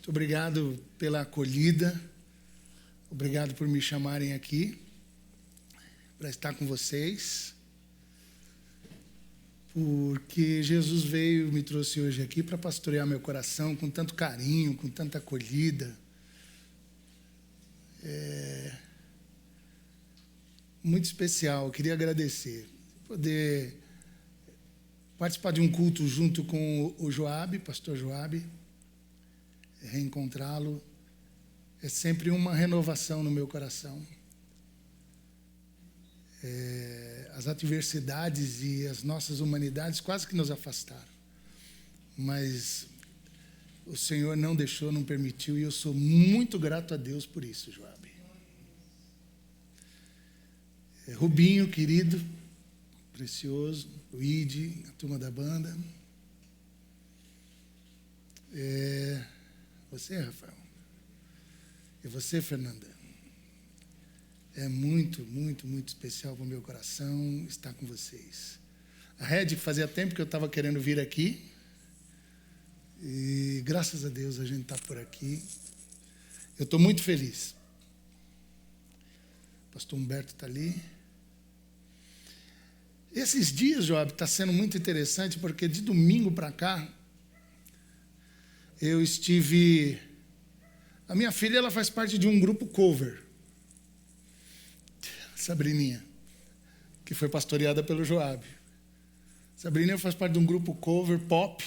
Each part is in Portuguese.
Muito obrigado pela acolhida. Obrigado por me chamarem aqui para estar com vocês. Porque Jesus veio e me trouxe hoje aqui para pastorear meu coração com tanto carinho, com tanta acolhida. Muito especial. Eu queria agradecer. Poder participar de um culto junto com o Joabe, pastor Joabe. Reencontrá-lo é sempre uma renovação no meu coração. As adversidades e as nossas humanidades quase que nos afastaram. Mas o Senhor não deixou, não permitiu, e eu sou muito grato a Deus por isso, Joabe. Rubinho, querido, precioso, o Ide, a turma da banda. Você, Rafael. E você, Fernanda. É muito, muito, muito especial para o meu coração estar com vocês. A Red, fazia tempo que eu estava querendo vir aqui. E graças a Deus a gente está por aqui. Eu estou muito feliz. O pastor Humberto está ali. Esses dias, Joab, está sendo muito interessante, porque de domingo para cá, eu estive... A minha filha, ela faz parte de um grupo cover. Sabrininha, que foi pastoreada pelo Joabe. Sabrininha faz parte de um grupo cover pop,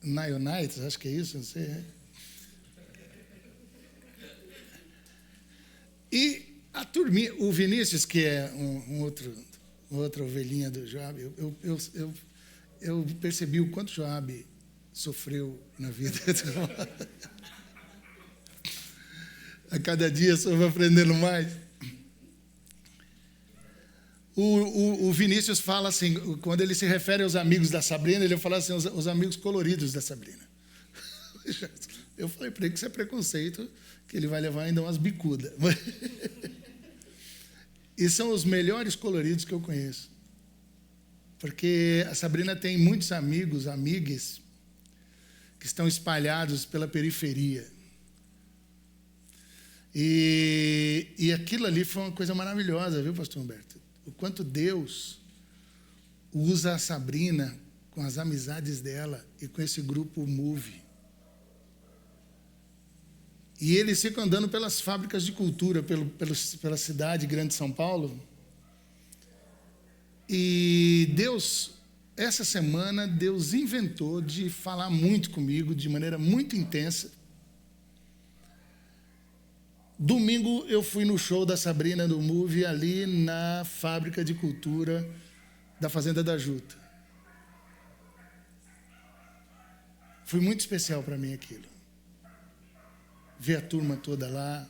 Nionites, acho que é isso, não sei. E a turminha, o Vinícius, que é outra ovelhinha do Joabe, eu percebi o quanto Joabe sofreu na vida. A cada dia eu vou aprendendo mais. O Vinícius fala assim, quando ele se refere aos amigos da Sabrina, ele fala assim, os amigos coloridos da Sabrina. Eu falei para ele que isso é preconceito, que ele vai levar ainda umas bicudas. E são os melhores coloridos que eu conheço. Porque a Sabrina tem muitos amigos, amigas, que estão espalhados pela periferia. E aquilo ali foi uma coisa maravilhosa, viu, pastor Humberto? O quanto Deus usa a Sabrina com as amizades dela e com esse grupo Move. E eles ficam andando pelas fábricas de cultura, pela cidade grande de São Paulo. E Deus, essa semana, Deus inventou de falar muito comigo, de maneira muito intensa. Domingo eu fui no show da Sabrina do Move ali na fábrica de cultura da Fazenda da Juta. Foi muito especial para mim aquilo. Ver a turma toda lá.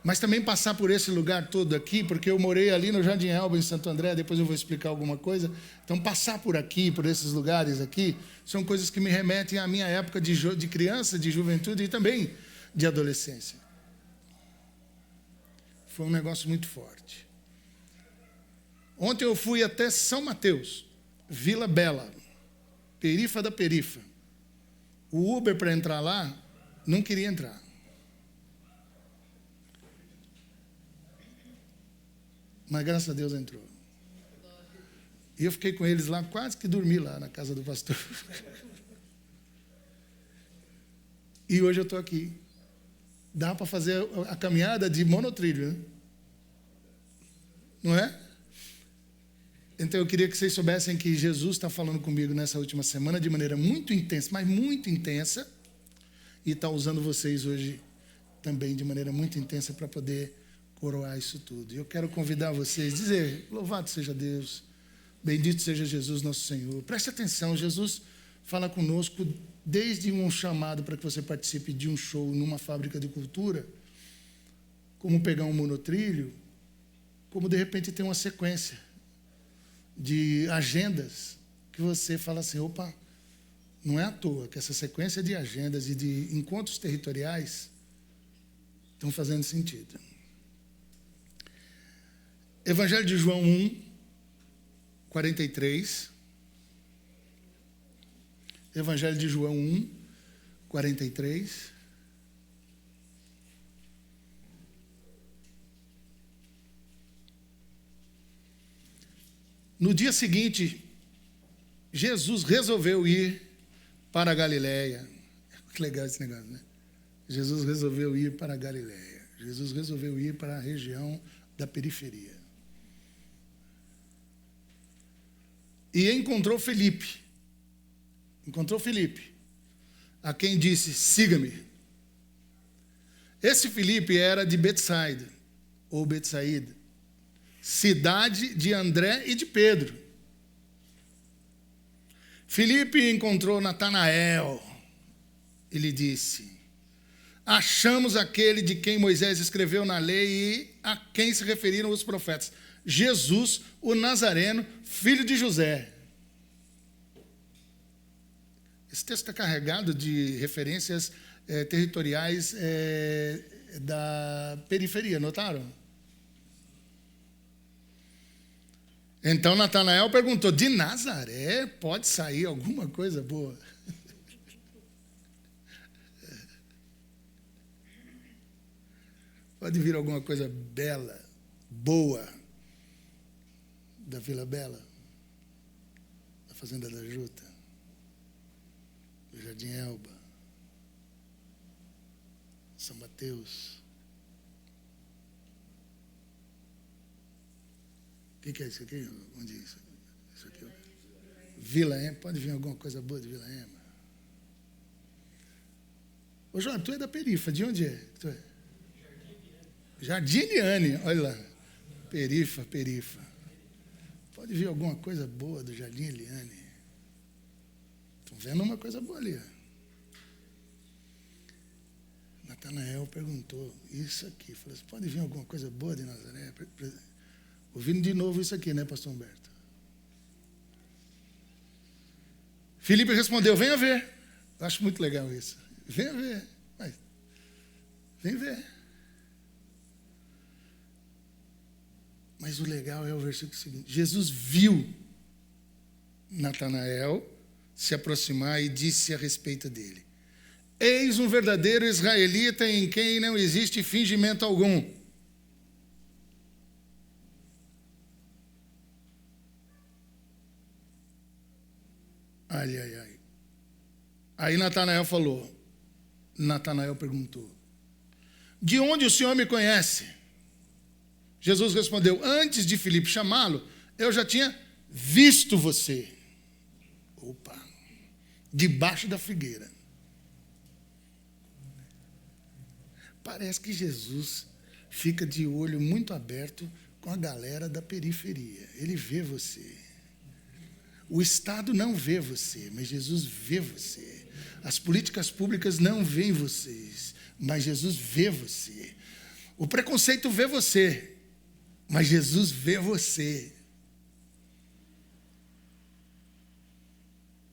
Mas também passar por esse lugar todo aqui, porque eu morei ali no Jardim Elba, em Santo André, depois eu vou explicar alguma coisa. Então, passar por aqui, por esses lugares aqui, são coisas que me remetem à minha época de criança, de juventude e também de adolescência. Foi um negócio muito forte. Ontem eu fui até São Mateus, Vila Bela, perifa da perifa. O Uber para entrar lá não queria entrar. Mas graças a Deus entrou. E eu fiquei com eles lá, quase que dormi lá na casa do pastor. E hoje eu estou aqui. Dá para fazer a caminhada de monotrilho, né? Não é? Então eu queria que vocês soubessem que Jesus está falando comigo nessa última semana de maneira muito intensa, mas muito intensa, e está usando vocês hoje também de maneira muito intensa para poder coroar isso tudo. E eu quero convidar vocês a dizer, louvado seja Deus, bendito seja Jesus nosso Senhor. Preste atenção, Jesus fala conosco desde um chamado para que você participe de um show numa fábrica de cultura, como pegar um monotrilho, como de repente ter uma sequência de agendas que você fala assim, opa, não é à toa que essa sequência de agendas e de encontros territoriais estão fazendo sentido. Evangelho de João 1, 43. Evangelho de João 1, 43. No dia seguinte, Jesus resolveu ir para a Galileia. Que legal esse negócio, né? Jesus resolveu ir para a Galileia. Jesus resolveu ir para a região da periferia. E encontrou Filipe. A quem disse: siga-me. Esse Filipe era de Betsaida, ou Betsaída, cidade de André e de Pedro. Filipe encontrou Natanael e lhe disse: achamos aquele de quem Moisés escreveu na lei e a quem se referiram os profetas, Jesus, o Nazareno, filho de José. Esse texto está carregado de referências territoriais da periferia, notaram? Então Natanael perguntou: de Nazaré pode sair alguma coisa boa? Pode vir alguma coisa bela, boa, da Vila Bela, da Fazenda da Juta, do Jardim Elba, São Mateus. O que é isso aqui? Onde é isso? Isso aqui? Vila Ema. Pode vir alguma coisa boa de Vila Ema? Ô, João, tu é da perifa. De onde é que tu é? Jardim Eliane. Olha lá. Perifa. Pode vir alguma coisa boa do Jardim Eliane. Estão vendo uma coisa boa ali. Natanael perguntou isso aqui. Falou assim: pode vir alguma coisa boa de Nazaré? Ouvindo de novo isso aqui, né, pastor Humberto? Filipe respondeu: venha ver. Eu acho muito legal isso. Venha ver. Vem ver. Mas o legal é o versículo seguinte. Jesus viu Natanael se aproximar e disse a respeito dele: eis um verdadeiro israelita em quem não existe fingimento algum. Ai. Aí Natanael perguntou: de onde o Senhor me conhece? Jesus respondeu: antes de Filipe chamá-lo, eu já tinha visto você. Opa! Debaixo da figueira. Parece que Jesus fica de olho muito aberto com a galera da periferia. Ele vê você. O Estado não vê você, mas Jesus vê você. As políticas públicas não veem vocês, mas Jesus vê você. O preconceito vê você, mas Jesus vê você.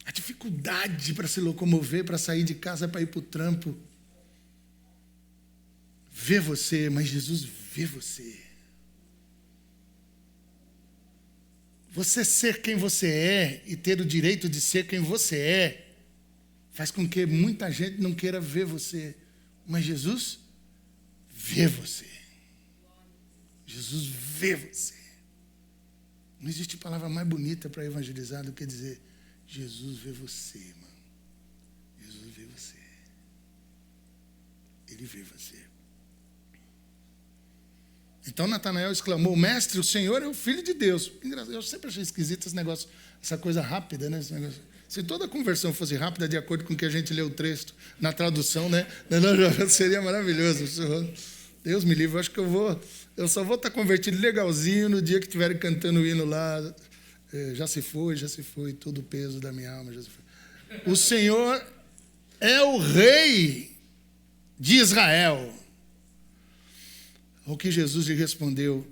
A dificuldade para se locomover, para sair de casa, para ir para o trampo, vê você, mas Jesus vê você. Você ser quem você é e ter o direito de ser quem você é faz com que muita gente não queira ver você, mas Jesus vê você. Jesus vê você. Não existe palavra mais bonita para evangelizar do que dizer: Jesus vê você, irmão. Jesus vê você. Ele vê você. Então Natanael exclamou: mestre, o Senhor é o Filho de Deus. Eu sempre achei esquisito esse negócio, essa coisa rápida, né? Se toda a conversão fosse rápida, de acordo com o que a gente lê o texto na tradução, né? Seria maravilhoso. Deus me livre, eu acho que eu só vou estar convertido legalzinho no dia que estiverem cantando o hino lá. Já se foi, todo o peso da minha alma já se foi. O Senhor é o Rei de Israel. Ao que Jesus lhe respondeu: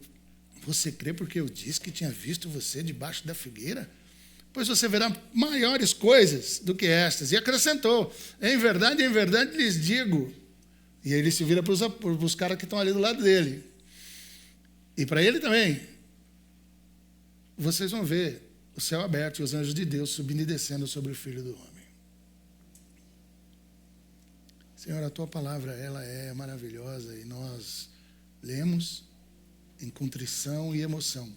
você crê porque eu disse que tinha visto você debaixo da figueira? Pois você verá maiores coisas do que estas. E acrescentou: em verdade lhes digo. E aí ele se vira para os caras que estão ali do lado dele. E para ele também: vocês vão ver o céu aberto e os anjos de Deus subindo e descendo sobre o Filho do Homem. Senhor, a tua palavra, ela é maravilhosa e nós lemos em contrição e emoção,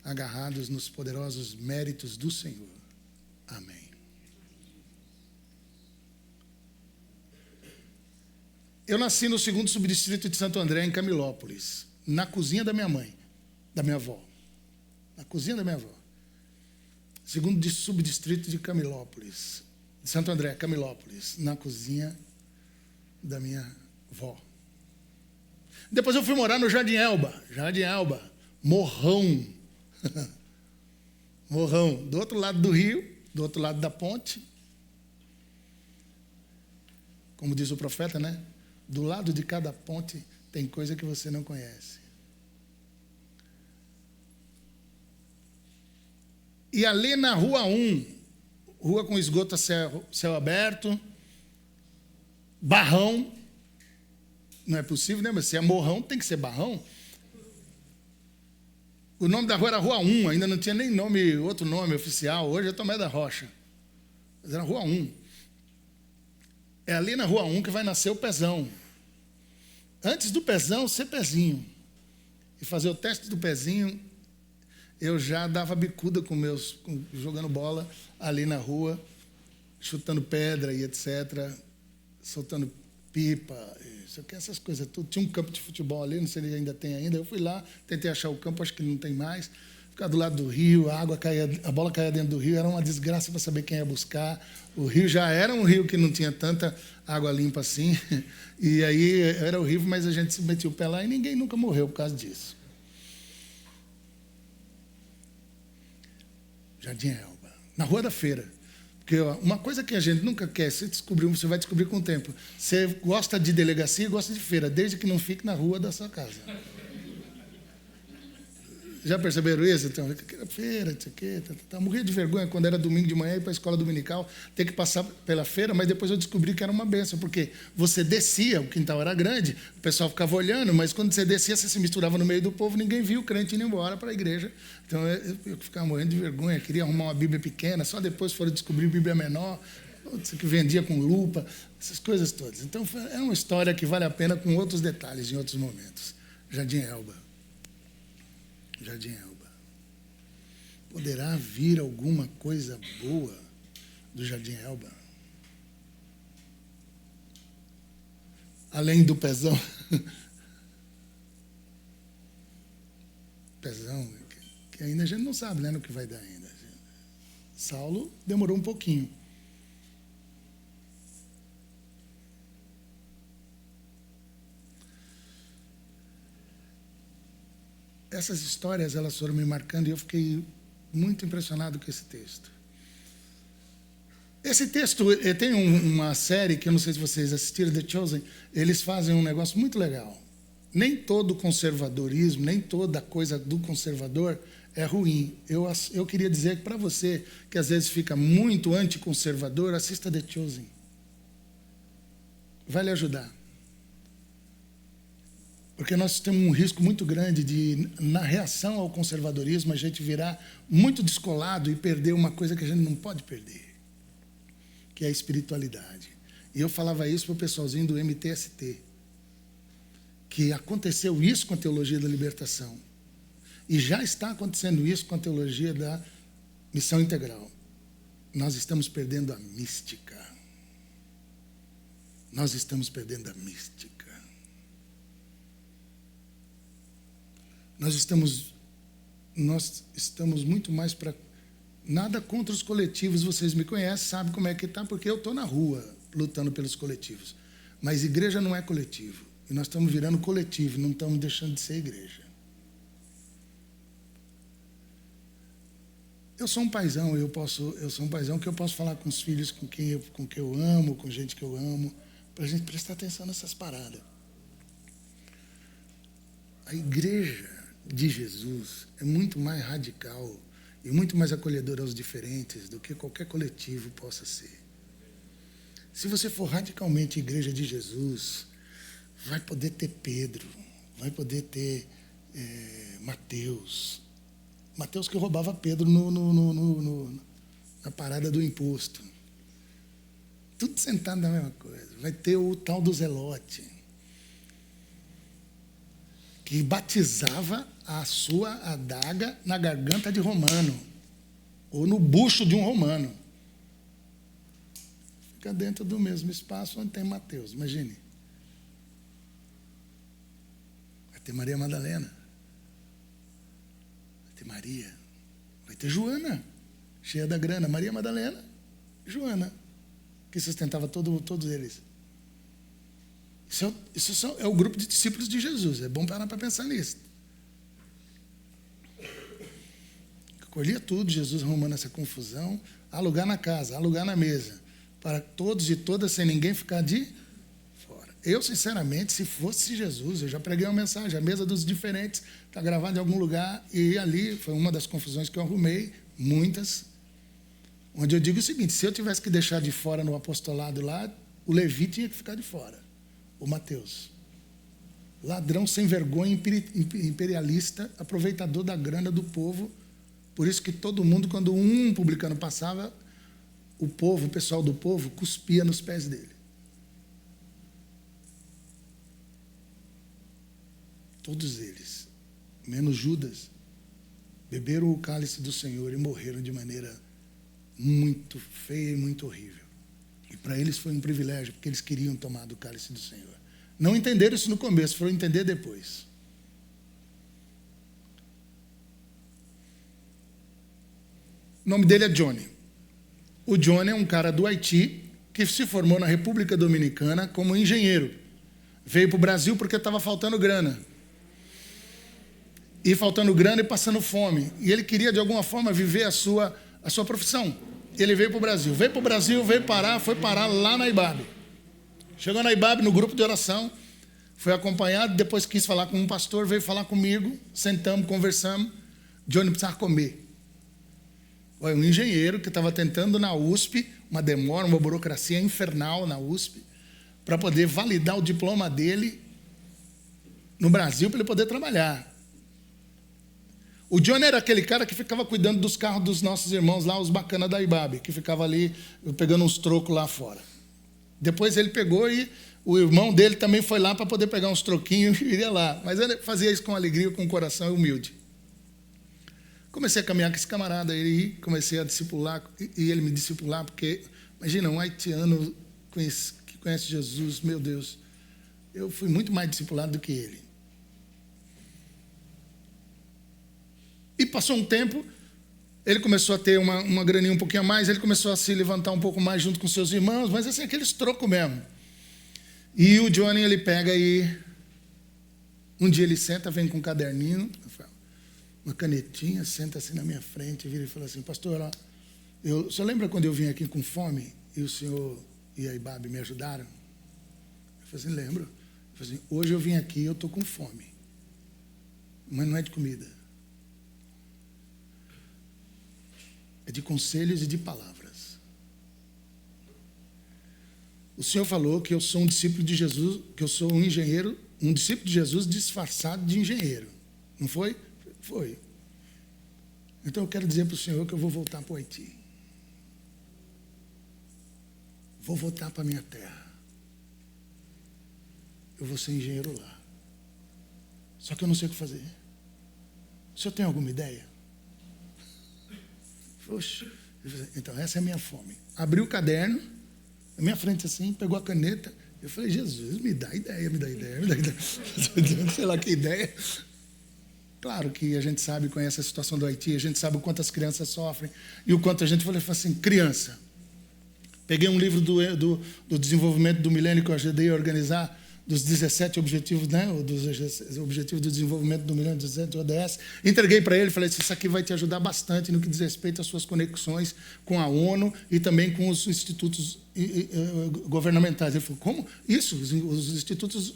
agarrados nos poderosos méritos do Senhor. Amém. Eu nasci no 2º subdistrito de Santo André, em Camilópolis, na cozinha da minha mãe, da minha avó. Na cozinha da minha avó. 2º subdistrito de Camilópolis, de Santo André, Camilópolis, na cozinha da minha avó. Depois eu fui morar no Jardim Elba, Morrão. Morrão, do outro lado do rio, do outro lado da ponte. Como diz o profeta, né? Do lado de cada ponte tem coisa que você não conhece. E ali na Rua 1, rua com esgoto a céu aberto, barrão, não é possível, né? Mas se é morrão, tem que ser barrão. O nome da rua era Rua 1, ainda não tinha nem nome, outro nome oficial. Hoje é Tomé da Rocha. Mas era Rua 1. É ali na Rua 1 que vai nascer o Pezão. Antes do Pezão ser Pezinho e fazer o teste do Pezinho, eu já dava bicuda jogando bola ali na rua, chutando pedra e etc., soltando pipa, essas coisas tudo. Tinha um campo de futebol ali, não sei se ele ainda tem ainda. Eu fui lá, tentei achar o campo, acho que não tem mais. Ficava do lado do rio, a bola caía dentro do rio, era uma desgraça para saber quem ia buscar. O rio já era um rio que não tinha tanta água limpa assim, e aí era horrível, mas a gente se metia o pé lá e ninguém nunca morreu por causa disso. Jardim Elba, na Rua da Feira. Porque uma coisa que a gente nunca quer, você vai descobrir com o tempo. Você gosta de delegacia e gosta de feira, desde que não fique na rua da sua casa. Já perceberam isso? Então, feira, não sei o quê. Morria de vergonha quando era domingo de manhã ir para a escola dominical, ter que passar pela feira, mas depois eu descobri que era uma benção, porque você descia, o quintal era grande, o pessoal ficava olhando, mas quando você descia, você se misturava no meio do povo, ninguém viu o crente indo embora para a igreja. Então eu ficava morrendo de vergonha, queria arrumar uma Bíblia pequena, só depois foram descobrir Bíblia menor, que vendia com lupa, essas coisas todas. Então é uma história que vale a pena com outros detalhes em outros momentos. Jardim Elba. Jardim Elba. Poderá vir alguma coisa boa do Jardim Elba? Além do Pezão. Pezão, que ainda a gente não sabe, né, no que vai dar ainda. Saulo demorou um pouquinho. Essas histórias, elas foram me marcando e eu fiquei muito impressionado com esse texto. Esse texto, tem uma série que eu não sei se vocês assistiram, The Chosen, eles fazem um negócio muito legal. Nem todo conservadorismo, nem toda coisa do conservador é ruim. Eu queria dizer que para você, que às vezes fica muito anticonservador, assista The Chosen. Vai lhe ajudar. Porque nós temos um risco muito grande de, na reação ao conservadorismo, a gente virar muito descolado e perder uma coisa que a gente não pode perder, que é a espiritualidade. E eu falava isso para o pessoalzinho do MTST, que aconteceu isso com a teologia da libertação. E já está acontecendo isso com a teologia da missão integral. Nós estamos perdendo a mística. Nós estamos perdendo a mística. Nós estamos muito mais para... Nada contra os coletivos, vocês me conhecem, sabem como é que está, porque eu estou na rua lutando pelos coletivos. Mas igreja não é coletivo. E nós estamos virando coletivo, não estamos deixando de ser igreja. Eu sou um paizão, eu sou um paizão que eu posso falar com os filhos com quem eu amo, com gente que eu amo, para a gente prestar atenção nessas paradas. A igreja de Jesus é muito mais radical e muito mais acolhedora aos diferentes do que qualquer coletivo possa ser. Se você for radicalmente igreja de Jesus, vai poder ter Pedro, vai poder ter Mateus que roubava Pedro na parada do imposto. tudo sentado na mesma coisa. Vai ter o tal do Zelote, que batizava a sua adaga na garganta de romano, ou no bucho de um romano. Fica dentro do mesmo espaço onde tem Mateus, imagine. Vai ter Maria Madalena, vai ter Maria, vai ter Joana, cheia da grana, Maria Madalena, Joana, que sustentava todos eles. Isso é o grupo de discípulos de Jesus. É bom parar para pensar nisso. Colhia tudo, Jesus arrumando essa confusão. Há lugar na casa, há lugar na mesa, para todos e todas, sem ninguém ficar de fora. Eu, sinceramente, se fosse Jesus, eu já preguei uma mensagem, a mesa dos diferentes está gravada em algum lugar, e ali foi uma das confusões que eu arrumei, muitas, onde eu digo o seguinte: se eu tivesse que deixar de fora no apostolado lá, o Levi tinha que ficar de fora. O Mateus, ladrão sem vergonha, imperialista, aproveitador da grana do povo. Por isso que todo mundo, quando um publicano passava, o pessoal do povo, cuspia nos pés dele. Todos eles, menos Judas, beberam o cálice do Senhor e morreram de maneira muito feia e muito horrível. E para eles foi um privilégio, porque eles queriam tomar do cálice do Senhor. Não entenderam isso no começo, foram entender depois. O nome dele é Johnny. O Johnny é um cara do Haiti que se formou na República Dominicana como engenheiro. Veio para o Brasil porque estava faltando grana. E faltando grana e passando fome. E ele queria, de alguma forma, viver a sua profissão. Ele veio para o Brasil. Foi parar lá na IBAB. Chegou na IBAB, no grupo de oração, foi acompanhado, depois quis falar com um pastor, veio falar comigo, sentamos, conversamos. Johnny precisava comer. Foi um engenheiro que estava tentando na USP, uma demora, uma burocracia infernal na USP, para poder validar o diploma dele no Brasil, para ele poder trabalhar. O Johnny era aquele cara que ficava cuidando dos carros dos nossos irmãos lá, os bacanas da IBAB, que ficava ali pegando uns trocos lá fora. Depois ele pegou e o irmão dele também foi lá para poder pegar uns troquinhos e iria lá. Mas ele fazia isso com alegria, com um coração humilde. Comecei a caminhar com esse camarada aí, comecei a discipular, e ele me discipular, porque, imagina, um haitiano que conhece Jesus, meu Deus, eu fui muito mais discipulado do que ele. E passou um tempo, ele começou a ter uma graninha um pouquinho a mais, ele começou a se levantar um pouco mais junto com seus irmãos, mas assim, aqueles trocos mesmo. E o Johnny, ele pega e um dia ele senta, vem com um caderninho, uma canetinha, senta assim na minha frente, vira e fala assim: pastor, o senhor lembra quando eu vim aqui com fome e o senhor e a IBAB me ajudaram? Eu falei assim: lembro. Eu falei assim: hoje eu vim aqui e eu estou com fome, mas não é de comida. É de conselhos e de palavras. O Senhor falou que eu sou um discípulo de Jesus, que eu sou um engenheiro, um discípulo de Jesus disfarçado de engenheiro. Não foi? Foi. Então eu quero dizer para o Senhor que eu vou voltar para o Haiti. Vou voltar para a minha terra. Eu vou ser engenheiro lá. Só que eu não sei o que fazer. O senhor tem alguma ideia? Poxa, então essa é a minha fome. Abriu o caderno, na minha frente assim, pegou a caneta. Eu falei: Jesus, me dá ideia. Sei lá que ideia. Claro que a gente sabe, conhece a situação do Haiti, a gente sabe o quanto as crianças sofrem e o quanto a gente falou assim: criança. Peguei um livro do desenvolvimento do milênio que eu ajudei a organizar, dos 17 objetivos, né? Dos objetivos do desenvolvimento do milênio, 17 ODS. Entreguei para ele, falei: isso aqui vai te ajudar bastante no que diz respeito às suas conexões com a ONU e também com os institutos governamentais. Ele falou: como? Isso, os institutos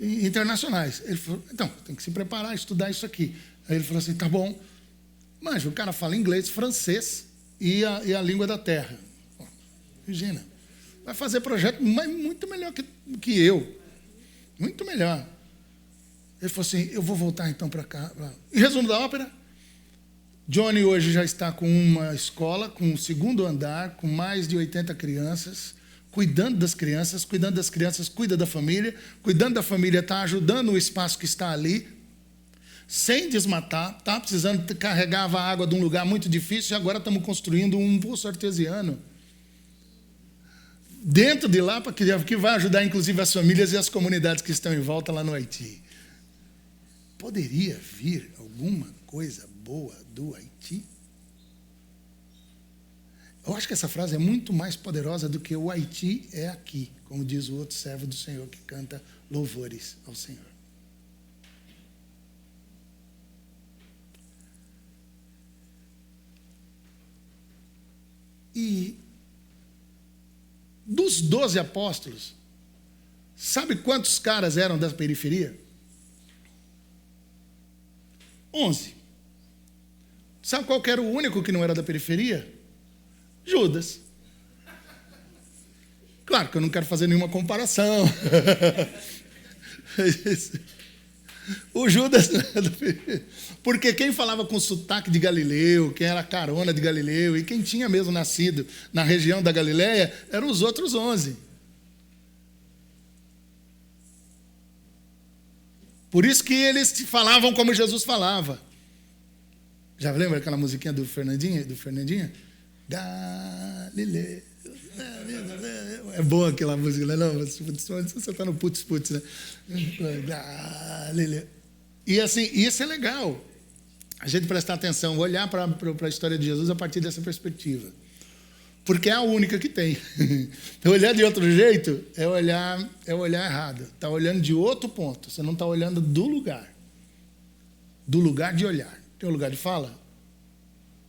internacionais. Ele falou: então, tem que se preparar, estudar isso aqui. Aí ele falou assim: tá bom. Mas o cara fala inglês, francês e a língua da terra. Imagina, vai fazer projeto mas muito melhor que eu. Muito melhor. Ele falou assim: eu vou voltar então para cá. Em resumo da ópera, Johnny hoje já está com uma escola, com um segundo andar, com mais de 80 crianças, cuidando das crianças, cuida da família, cuidando da família, está ajudando o espaço que está ali, sem desmatar, está precisando carregar a água de um lugar muito difícil, e agora estamos construindo um poço artesiano dentro de lá, que vai ajudar inclusive as famílias e as comunidades que estão em volta lá no Haiti. Poderia vir alguma coisa boa do Haiti? Eu acho que essa frase é muito mais poderosa do que o Haiti é aqui, como diz o outro servo do Senhor que canta louvores ao Senhor. E dos 12 apóstolos, sabe quantos caras eram da periferia? 11. Sabe qual que era o único que não era da periferia? Judas. Claro que eu não quero fazer nenhuma comparação. O Judas não era da periferia. Porque quem falava com sotaque de Galileu, quem era carona de Galileu, e quem tinha mesmo nascido na região da Galileia, eram os outros 11. Por isso que eles falavam como Jesus falava. Já lembra aquela musiquinha do Fernandinho? Galileu. É boa aquela música, não? Você está no putz, né? Galileu. E assim, isso é legal. A gente prestar atenção, olhar para a história de Jesus a partir dessa perspectiva. Porque é a única que tem. Então, olhar de outro jeito é olhar errado. Está olhando de outro ponto. Você não está olhando do lugar. Do lugar de olhar. Tem um lugar de fala?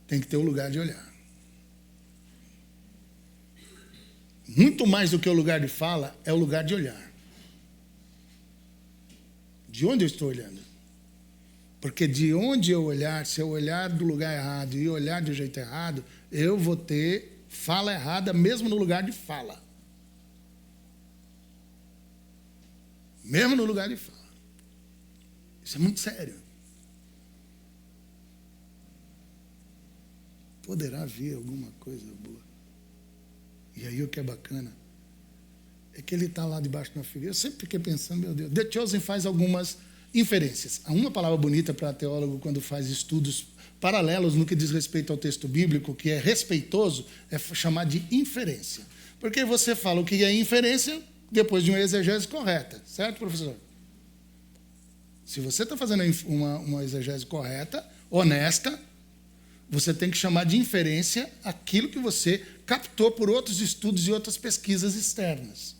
Tem que ter um lugar de olhar. Muito mais do que o lugar de fala é o lugar de olhar. De onde eu estou olhando? Porque de onde eu olhar, se eu olhar do lugar errado e olhar de um jeito errado, eu vou ter fala errada mesmo no lugar de fala. Mesmo no lugar de fala. Isso é muito sério. Poderá vir alguma coisa boa. E aí o que é bacana é que ele está lá debaixo de uma figueira. Eu sempre fiquei pensando, meu Deus, The Chosen faz algumas inferências. Há uma palavra bonita para teólogo quando faz estudos paralelos no que diz respeito ao texto bíblico, que é respeitoso, é chamar de inferência. Porque você fala o que é inferência depois de uma exegese correta. Certo, professor? Se você está fazendo uma exegese correta, honesta, você tem que chamar de inferência aquilo que você captou por outros estudos e outras pesquisas externas.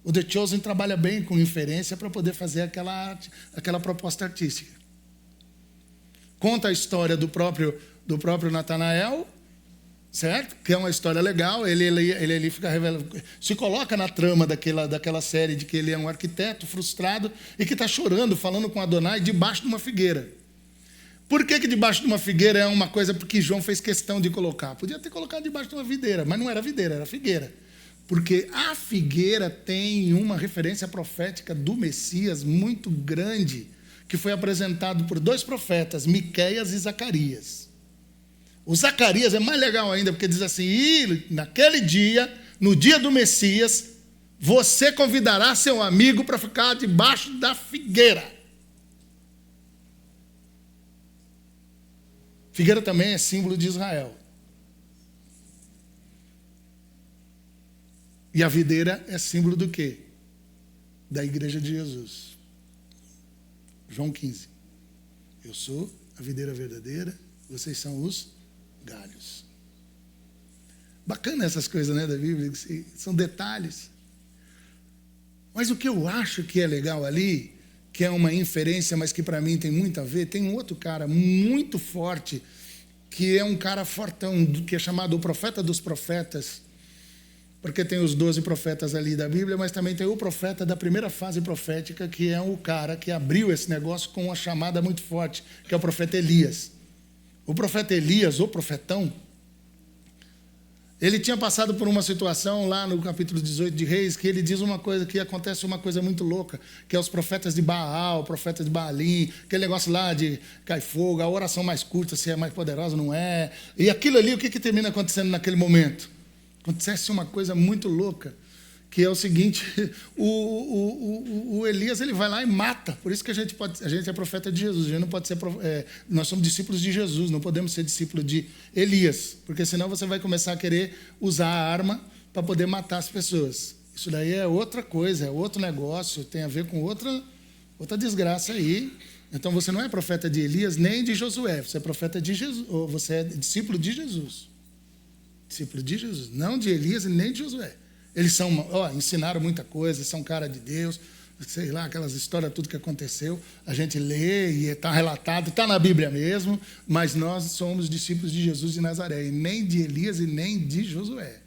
O The Chosen trabalha bem com inferência para poder fazer aquela proposta artística. Conta a história do próprio Natanael, certo? Que é uma história legal. Ele fica revelando, se coloca na trama daquela série de que ele é um arquiteto frustrado e que está chorando, falando com Adonai debaixo de uma figueira. Por que debaixo de uma figueira é uma coisa que João fez questão de colocar? Podia ter colocado debaixo de uma videira, mas não era videira, era figueira. Porque a figueira tem uma referência profética do Messias muito grande, que foi apresentado por 2 profetas, Miqueias e Zacarias. O Zacarias é mais legal ainda, porque diz assim, e naquele dia, no dia do Messias, você convidará seu amigo para ficar debaixo da figueira. Figueira também é símbolo de Israel. E a videira é símbolo do quê? Da igreja de Jesus. João 15. Eu sou a videira verdadeira, vocês são os galhos. Bacana essas coisas, né, da Bíblia, são detalhes. Mas o que eu acho que é legal ali, que é uma inferência, mas que para mim tem muito a ver, tem um outro cara muito forte, que é um cara fortão, que é chamado o profeta dos profetas, porque tem os 12 profetas ali da Bíblia, mas também tem o profeta da primeira fase profética, que é o cara que abriu esse negócio com uma chamada muito forte, que é o profeta Elias. O profeta Elias, o profetão, ele tinha passado por uma situação lá no capítulo 18 de Reis, que ele diz uma coisa, que acontece uma coisa muito louca, que é os profetas de Baal, profetas de Baalim, aquele negócio lá de cai fogo, a oração mais curta, se é mais poderosa, não é. E aquilo ali, o que termina acontecendo naquele momento? Acontece uma coisa muito louca, que é o seguinte, o Elias ele vai lá e mata. Por isso que a gente é profeta de Jesus, a gente não pode ser, nós somos discípulos de Jesus, não podemos ser discípulos de Elias, porque senão você vai começar a querer usar a arma para poder matar as pessoas. Isso daí é outra coisa, é outro negócio, tem a ver com outra desgraça aí. Então você não é profeta de Elias nem de Josué, você é profeta de Jesus, ou você é discípulo de Jesus. Discípulo de Jesus, não de Elias e nem de Josué. Eles ensinaram muita coisa, são cara de Deus, sei lá, aquelas histórias, tudo que aconteceu. A gente lê e está relatado, está na Bíblia mesmo, mas nós somos discípulos de Jesus de Nazaré, e nem de Elias e nem de Josué.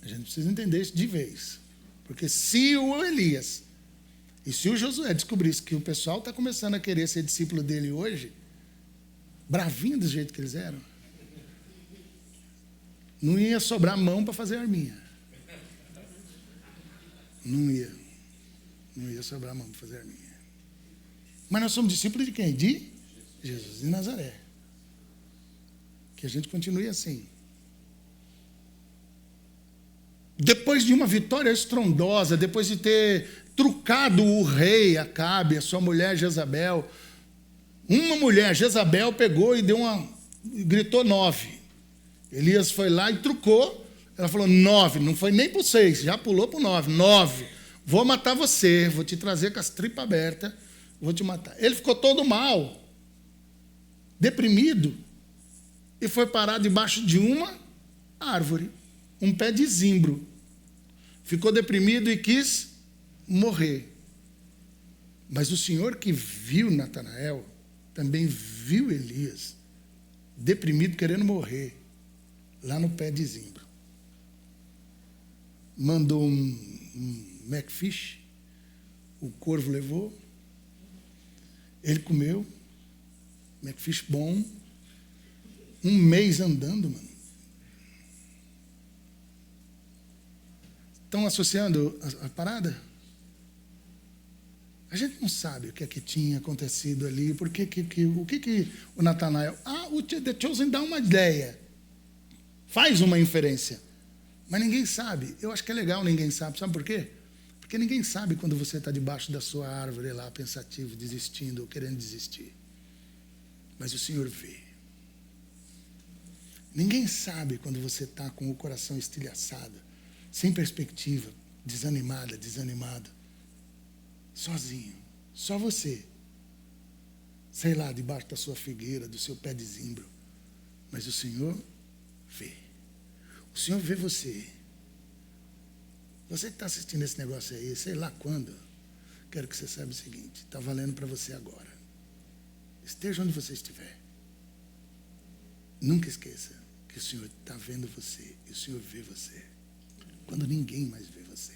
A gente precisa entender isso de vez. Porque se o Elias e se o Josué descobrisse que o pessoal está começando a querer ser discípulo dele hoje, bravinho do jeito que eles eram, não ia sobrar mão para fazer arminha. Não ia sobrar mão para fazer arminha. Mas nós somos discípulos de quem? De Jesus de Nazaré. Que a gente continue assim. Depois de uma vitória estrondosa, depois de ter trucado o rei Acabe, a sua mulher Jezabel, uma mulher, Jezabel, pegou e gritou 9. Elias foi lá e trucou. Ela falou 9, não foi nem para o 6, já pulou para o 9. 9, vou matar você, vou te trazer com as tripas abertas, vou te matar. Ele ficou todo mal, deprimido, e foi parar debaixo de uma árvore, um pé de zimbro. Ficou deprimido e quis morrer. Mas o Senhor que viu Natanael, também viu Elias, deprimido, querendo morrer, lá no pé de zimbro. Mandou um macfish, o corvo levou, ele comeu, macfish bom, um mês andando, mano. Estão associando a parada? A gente não sabe o que é que tinha acontecido ali, o que o Natanael... o The Chosen dá uma ideia, faz uma inferência, mas ninguém sabe. Eu acho que é legal, ninguém sabe. Sabe por quê? Porque ninguém sabe quando você está debaixo da sua árvore lá, pensativo, desistindo ou querendo desistir. Mas o Senhor vê. Ninguém sabe quando você está com o coração estilhaçado, sem perspectiva, desanimado, sozinho, só você, sei lá, debaixo da sua figueira, do seu pé de zimbro. Mas o Senhor vê. O Senhor vê você. Você que está assistindo esse negócio aí, sei lá quando, quero que você saiba o seguinte, está valendo para você agora. Esteja onde você estiver. Nunca esqueça que o Senhor está vendo você e o Senhor vê você quando ninguém mais vê você.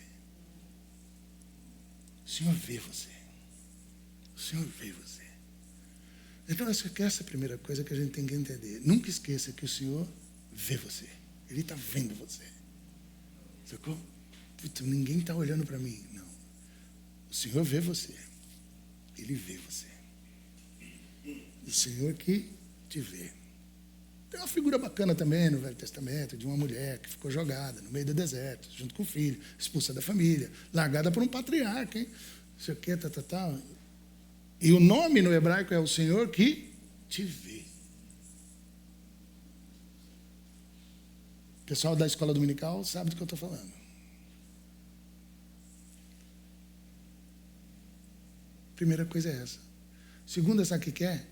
O Senhor vê você. O Senhor vê você. Então, essa é a primeira coisa que a gente tem que entender. Nunca esqueça que o Senhor vê você. Ele está vendo você. Sacou? Puta, ninguém está olhando para mim. Não. O Senhor vê você. Ele vê você. O Senhor que te vê. Tem uma figura bacana também no Velho Testamento, de uma mulher que ficou jogada no meio do deserto, junto com o filho, expulsa da família, largada por um patriarca, hein? Isso aqui, tal. E o nome no hebraico é o Senhor que te vê. O pessoal da escola dominical sabe do que eu estou falando. Primeira coisa é essa. Segunda, sabe o que quer?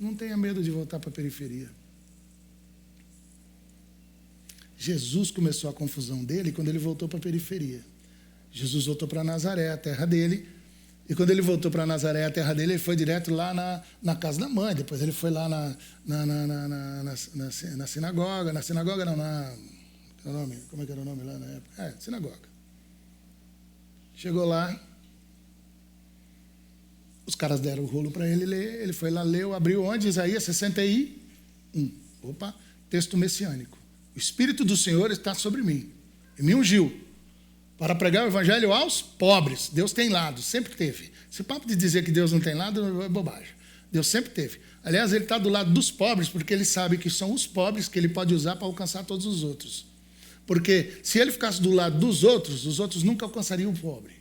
Não tenha medo de voltar para a periferia. Jesus começou a confusão dele quando ele voltou para a periferia. Jesus voltou para Nazaré, a terra dele. E quando ele voltou para Nazaré, a terra dele, ele foi direto lá na casa da mãe. Depois ele foi lá na sinagoga. Na sinagoga não, como é que era o nome lá na época? Sinagoga. Chegou lá. Os caras deram o rolo para ele ler, ele foi lá, leu, abriu onde? Isaías 61. Opa, texto messiânico. O Espírito do Senhor está sobre mim, e me ungiu para pregar o evangelho aos pobres. Deus tem lado, sempre teve. Esse papo de dizer que Deus não tem lado é bobagem. Deus sempre teve. Aliás, ele está do lado dos pobres, porque ele sabe que são os pobres que ele pode usar para alcançar todos os outros. Porque se ele ficasse do lado dos outros, os outros nunca alcançariam o pobre.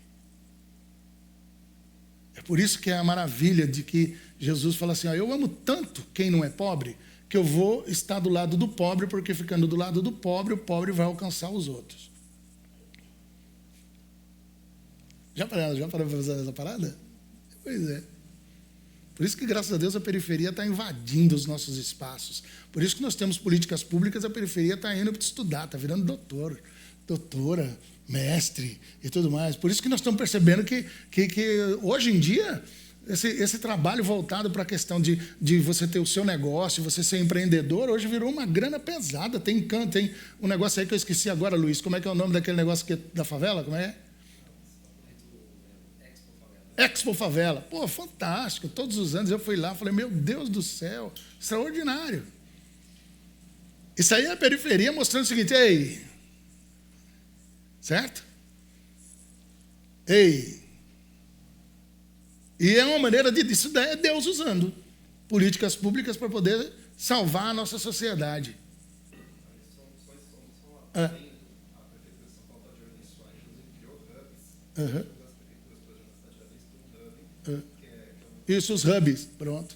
É por isso que é a maravilha de que Jesus fala assim, ó, eu amo tanto quem não é pobre, que eu vou estar do lado do pobre, porque ficando do lado do pobre, o pobre vai alcançar os outros. Já parou para fazer essa parada? Pois é. Por isso que, graças a Deus, a periferia está invadindo os nossos espaços. Por isso que nós temos políticas públicas, a periferia está indo para estudar, está virando doutora, mestre e tudo mais. Por isso que nós estamos percebendo que hoje em dia, esse trabalho voltado para a questão de você ter o seu negócio, você ser empreendedor, hoje virou uma grana pesada. Tem um negócio aí que eu esqueci agora, Luiz. Como é que é o nome daquele negócio da favela? Como é? Expo Favela. Pô, fantástico. Todos os anos eu fui lá, falei, meu Deus do céu, extraordinário. Isso aí é a periferia mostrando o seguinte, ei, certo? Ei. E é uma maneira isso daí é Deus usando políticas públicas para poder salvar a nossa sociedade. A Prefeitura de São Paulo está de olho nisso, inclusive criou hubs. Isso, os hubs, pronto.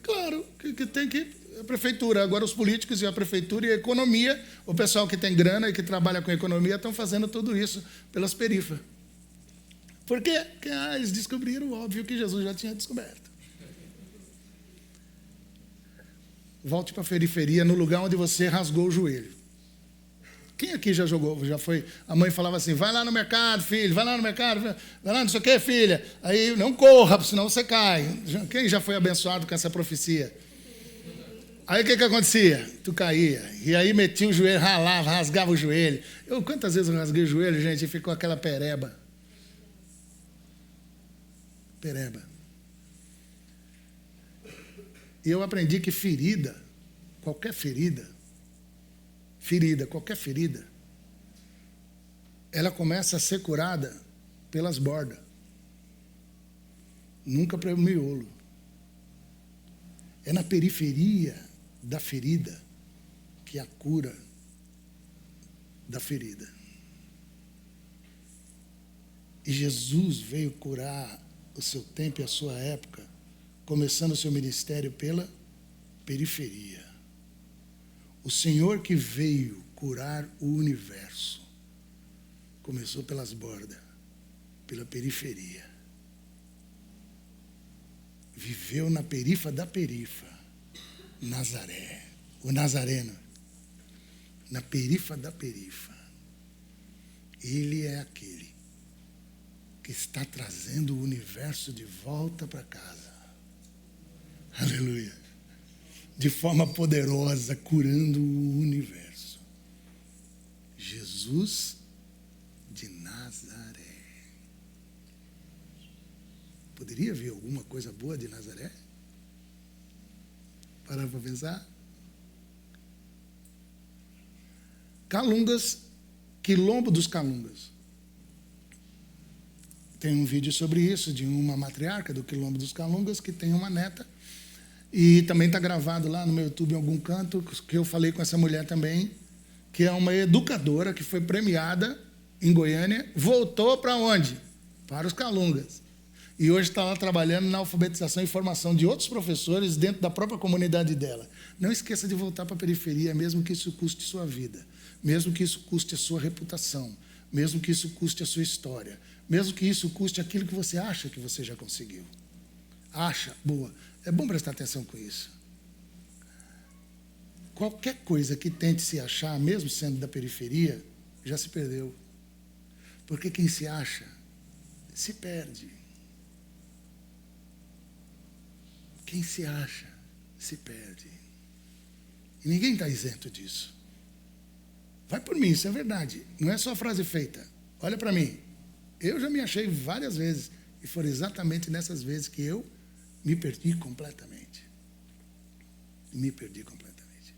Claro que tem que a prefeitura, agora os políticos e a prefeitura e a economia, o pessoal que tem grana e que trabalha com a economia estão fazendo tudo isso pelas perifas. Por quê? Porque eles descobriram o óbvio que Jesus já tinha descoberto. Volte para a periferia, no lugar onde você rasgou o joelho. Quem aqui já jogou, já foi? A mãe falava assim, vai lá no mercado, filho, vai lá no mercado, vai lá não sei o que, filha. Aí não corra, senão você cai. Quem já foi abençoado com essa profecia? Aí o que acontecia? Tu caía. E aí metia o joelho, ralava, rasgava o joelho. Quantas vezes eu rasguei o joelho, gente, e ficou aquela pereba. Pereba. E eu aprendi que qualquer ferida, ela começa a ser curada pelas bordas, nunca pelo miolo. É na periferia da ferida que a cura da ferida. E Jesus veio curar o seu tempo e a sua época, começando o seu ministério pela periferia. O Senhor que veio curar o universo começou pelas bordas, pela periferia. Viveu na perifa da perifa, Nazaré, o Nazareno, na perifa da perifa. Ele é aquele que está trazendo o universo de volta para casa. Aleluia. De forma poderosa, curando o universo. Jesus de Nazaré. Poderia vir alguma coisa boa de Nazaré? Parar para pensar? Calungas, Quilombo dos Calungas. Tem um vídeo sobre isso, de uma matriarca do Quilombo dos Calungas, que tem uma neta. E também está gravado lá no meu YouTube em algum canto, que eu falei com essa mulher também, que é uma educadora que foi premiada em Goiânia, voltou para onde? Para os Calungas. E hoje está lá trabalhando na alfabetização e formação de outros professores dentro da própria comunidade dela. Não esqueça de voltar para a periferia, mesmo que isso custe sua vida, mesmo que isso custe a sua reputação, mesmo que isso custe a sua história, mesmo que isso custe aquilo que você acha que você já conseguiu. Acha, boa. É bom prestar atenção com isso. Qualquer coisa que tente se achar, mesmo sendo da periferia, já se perdeu. Porque quem se acha, se perde. Quem se acha, se perde. E ninguém está isento disso. Vai por mim, isso é verdade. Não é só frase feita. Olha para mim. Eu já me achei várias vezes. E foram exatamente nessas vezes que eu me perdi completamente. Me perdi completamente.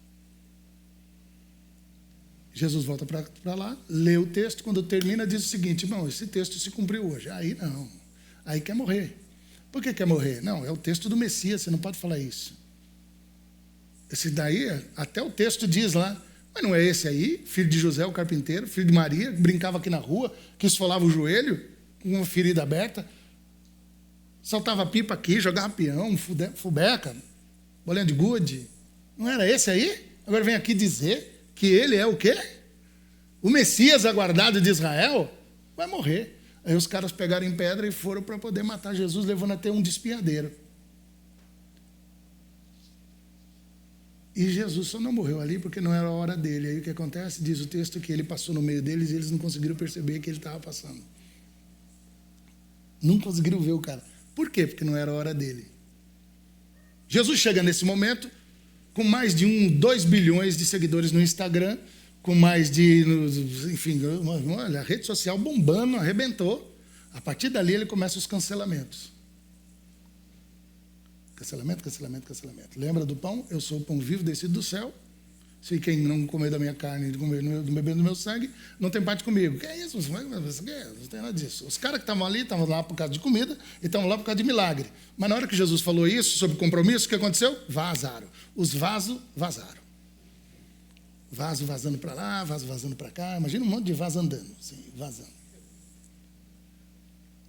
Jesus volta para lá, lê o texto, quando termina diz o seguinte, irmão, esse texto se cumpriu hoje. Aí não, aí quer morrer. Por que quer morrer? Não, é o texto do Messias, você não pode falar isso. Esse daí, até o texto diz lá, mas não é esse aí, filho de José, o carpinteiro, filho de Maria, que brincava aqui na rua, que esfolava o joelho, com uma ferida aberta, saltava pipa aqui, jogava peão, fubeca, bolinha de gude. Não era esse aí? Agora vem aqui dizer que ele é o quê? O Messias aguardado de Israel vai morrer. Aí os caras pegaram em pedra e foram para poder matar Jesus, levando até um despiadeiro. E Jesus só não morreu ali porque não era a hora dele. Aí o que acontece? Diz o texto que ele passou no meio deles e eles não conseguiram perceber que ele estava passando. Não conseguiram ver o cara. Por quê? Porque não era a hora dele. Jesus chega nesse momento com mais de 2 bilhões de seguidores no Instagram, com mais de, enfim, olha, a rede social bombando, arrebentou. A partir dali ele começa os cancelamentos. Cancelamento. Lembra do pão? Eu sou o pão vivo descido do céu. Se quem não comer da minha carne e beber do meu sangue, não tem parte comigo. Que é isso? Não tem nada disso. Os caras que estavam ali, estavam lá por causa de comida e estavam lá por causa de milagre. Mas na hora que Jesus falou isso, sobre compromisso, o que aconteceu? Vazaram. Os vasos vazaram. Vaso vazando para lá, vaso vazando para cá. Imagina um monte de vaso andando, assim, vazando.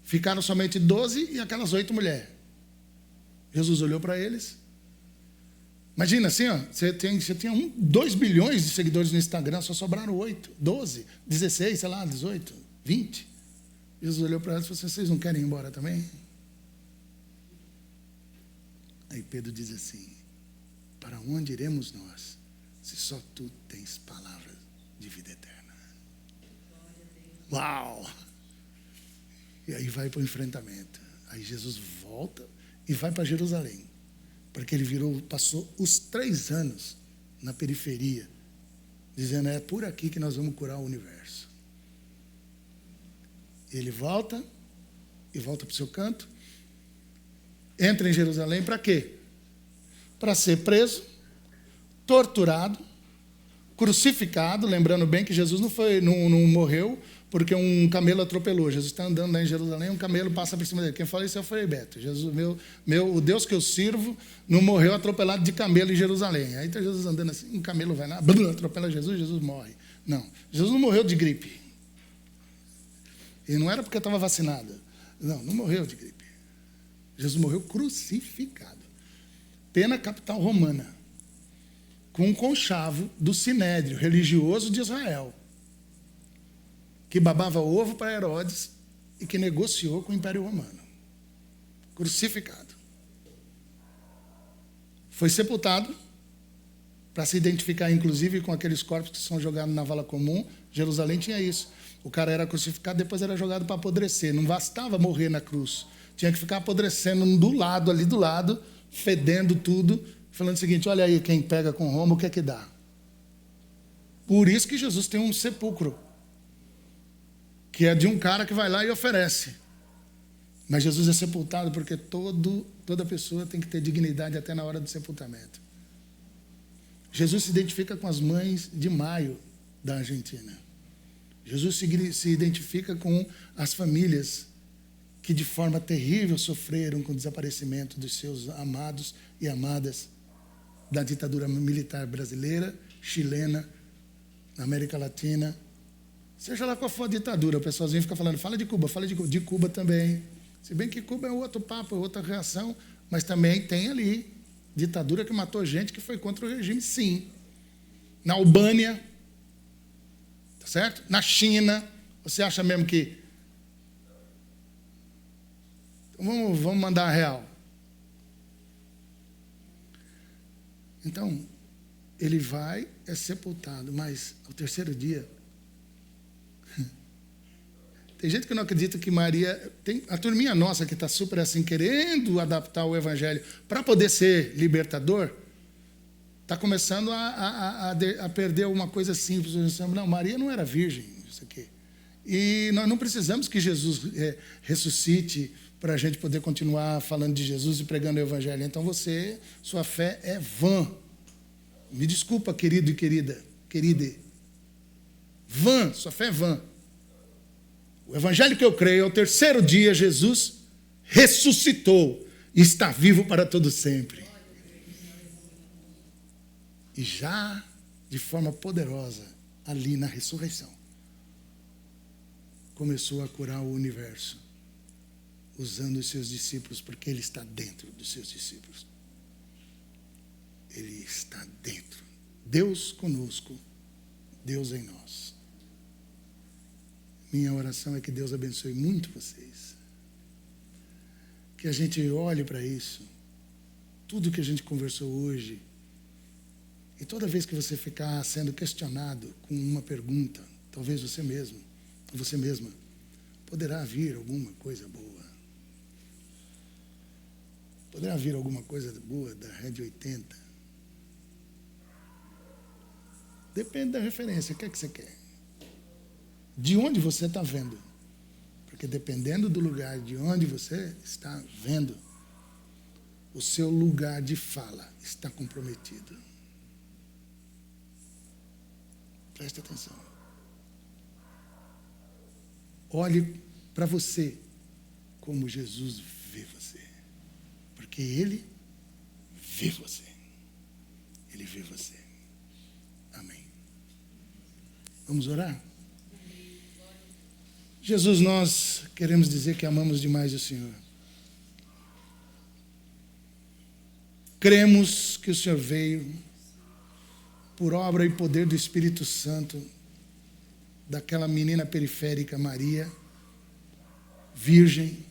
Ficaram somente 12 e aquelas 8 mulheres. Jesus olhou para eles. Imagina assim, ó, você tinha 2 bilhões de seguidores no Instagram, só sobraram 8, 12, 16, sei lá, 18, 20. Jesus olhou para eles e falou assim, vocês não querem ir embora também? Aí Pedro diz assim, para onde iremos nós, se só tu tens palavras de vida eterna? Uau! E aí vai para o enfrentamento. Aí Jesus volta e vai para Jerusalém. Porque ele passou os 3 anos na periferia, dizendo, é por aqui que nós vamos curar o universo. Ele volta para o seu canto, entra em Jerusalém para quê? Para ser preso, torturado, crucificado, lembrando bem que Jesus não morreu porque um camelo atropelou. Jesus está andando lá em Jerusalém, um camelo passa por cima dele. Quem fala isso é o Frei Beto. Jesus, o Deus que eu sirvo não morreu atropelado de camelo em Jerusalém. Aí está Jesus andando assim, um camelo vai lá, atropela Jesus, Jesus morre. Não, Jesus não morreu de gripe. E não era porque estava vacinado. Não morreu de gripe. Jesus morreu crucificado. Pena capital romana. Com um conchavo do Sinédrio, religioso de Israel, que babava ovo para Herodes e que negociou com o Império Romano. Crucificado. Foi sepultado, para se identificar, inclusive, com aqueles corpos que são jogados na vala comum. Jerusalém tinha isso. O cara era crucificado, depois era jogado para apodrecer. Não bastava morrer na cruz. Tinha que ficar apodrecendo ali do lado, fedendo tudo, falando o seguinte, olha aí, quem pega com Roma, o que é que dá? Por isso que Jesus tem um sepulcro, que é de um cara que vai lá e oferece. Mas Jesus é sepultado porque toda pessoa tem que ter dignidade até na hora do sepultamento. Jesus se identifica com as mães de Maio da Argentina. Jesus se identifica com as famílias que de forma terrível sofreram com o desaparecimento dos seus amados e amadas da ditadura militar brasileira, chilena, na América Latina. Seja lá qual for a ditadura, o pessoalzinho fica falando, fala de Cuba também. Se bem que Cuba é outro papo, é outra reação, mas também tem ali ditadura que matou gente que foi contra o regime, sim. Na Albânia, tá certo? Na China, você acha mesmo que... Então, vamos mandar a real. Então, ele vai, é sepultado, mas ao 3º dia... Tem gente que não acredita que Maria... Tem a turminha nossa que está super assim, querendo adaptar o evangelho para poder ser libertador, está começando a perder alguma coisa simples. Não, Maria não era virgem, isso aqui. E nós não precisamos que Jesus ressuscite para a gente poder continuar falando de Jesus e pregando o evangelho. Então sua fé é vã. Me desculpa, querido e querida. Vã, sua fé é vã. O evangelho que eu creio, ao 3º dia, Jesus ressuscitou e está vivo para todo sempre. E já de forma poderosa, ali na ressurreição, começou a curar o universo, usando os seus discípulos, porque Ele está dentro dos seus discípulos. Ele está dentro. Deus conosco, Deus em nós. Minha oração é que Deus abençoe muito vocês. Que a gente olhe para isso, tudo que a gente conversou hoje, e toda vez que você ficar sendo questionado com uma pergunta, talvez você mesmo, ou você mesma, poderá vir alguma coisa boa. Poderá vir alguma coisa boa da Rede 80. Depende da referência, o que é que você quer? De onde você está vendo? Porque dependendo do lugar de onde você está vendo, o seu lugar de fala está comprometido. Preste atenção. Olhe para você como Jesus vê você. Porque Ele vê você. Ele vê você. Amém. Vamos orar? Jesus, nós queremos dizer que amamos demais o Senhor. Cremos que o Senhor veio por obra e poder do Espírito Santo, daquela menina periférica Maria, virgem,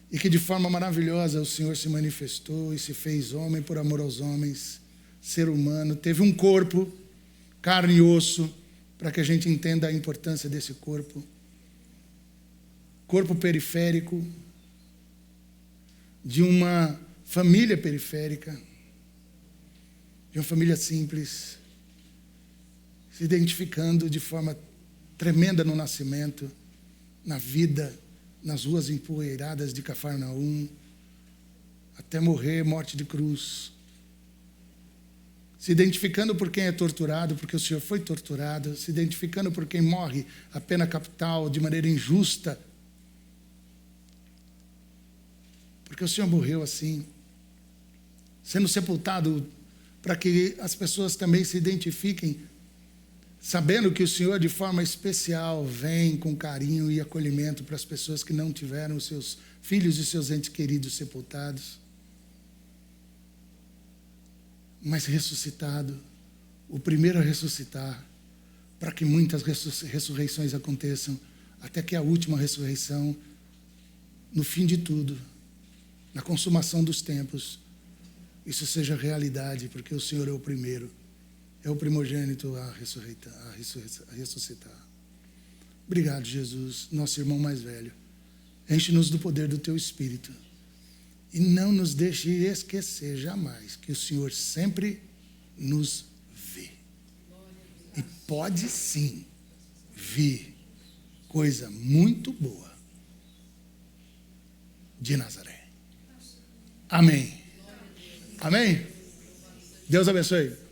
e que de forma maravilhosa o Senhor se manifestou e se fez homem por amor aos homens, ser humano, teve um corpo, carne e osso, para que a gente entenda a importância desse corpo. Corpo periférico, de uma família periférica, de uma família simples, se identificando de forma tremenda no nascimento, na vida, nas ruas empoeiradas de Cafarnaum, até morrer, morte de cruz. Se identificando por quem é torturado, porque o Senhor foi torturado, se identificando por quem morre a pena capital de maneira injusta, porque o Senhor morreu assim, sendo sepultado para que as pessoas também se identifiquem, sabendo que o Senhor, de forma especial, vem com carinho e acolhimento para as pessoas que não tiveram os seus filhos e seus entes queridos sepultados. Mas ressuscitado, o primeiro a ressuscitar, para que muitas ressurreições aconteçam, até que a última ressurreição, no fim de tudo, na consumação dos tempos, isso seja realidade, porque o Senhor é o primeiro, é o primogênito a ressuscitar. Obrigado, Jesus, nosso irmão mais velho. Enche-nos do poder do Teu Espírito. E não nos deixe esquecer jamais que o Senhor sempre nos vê. E pode sim vir coisa muito boa de Nazaré. Amém. Amém? Deus abençoe.